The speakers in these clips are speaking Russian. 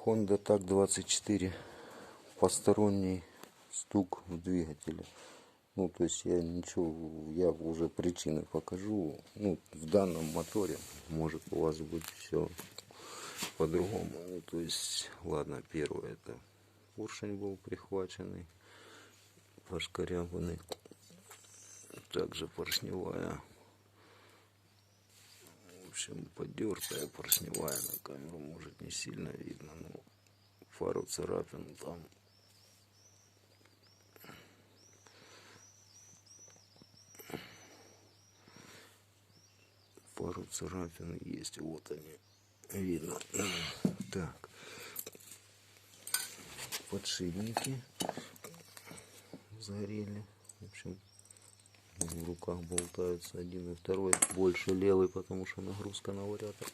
Honda TAC 24. Посторонний стук в двигателе. Ну, то есть я уже причины покажу. Ну, в данном моторе, может, у вас будет все по-другому. Ну, то есть, ладно, первое, это поршень был прихваченный, пошкарябанный. Также поршневая. В общем, подертая поршневая, на камеру может не сильно видно, но пару царапин там. Пару царапин есть, вот они, видно. Так, подшипники загорели. В общем, в руках болтаются один и второй, больше левый, потому что нагрузка на вариатор.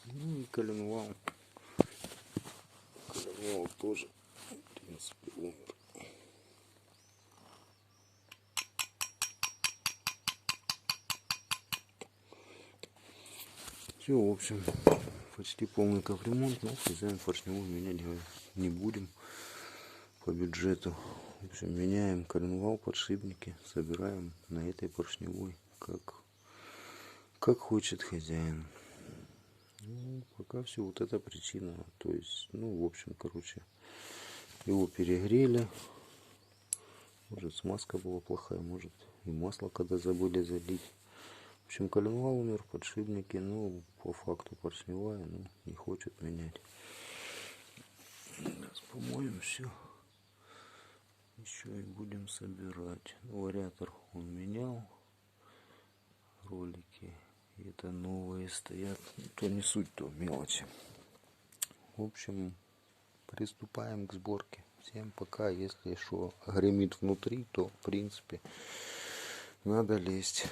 Ну и коленвал. Коленвал тоже, в принципе, умер. Все, в общем, почти полный капремонт, но хозяин поршневую менять не будем по бюджету. В общем, меняем коленвал, подшипники, собираем на этой поршневой, как хочет хозяин. Ну, пока все, вот эта причина. То есть, ну, в общем, короче, его перегрели. Может, смазка была плохая, может, и масло когда забыли залить. В общем, коленвал умер, подшипники, ну, по факту поршневая, ну, не хочет менять. Сейчас помоем все. Еще и будем собирать. Вариатор он менял. Ролики. Это новые стоят. То не суть, то мелочи. В общем, приступаем к сборке. Всем пока. Если что гремит внутри, то в принципе надо лезть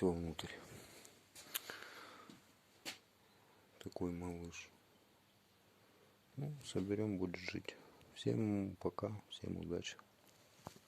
вовнутрь. Такой малыш. Ну, соберем, будет жить. Всем пока, всем удачи.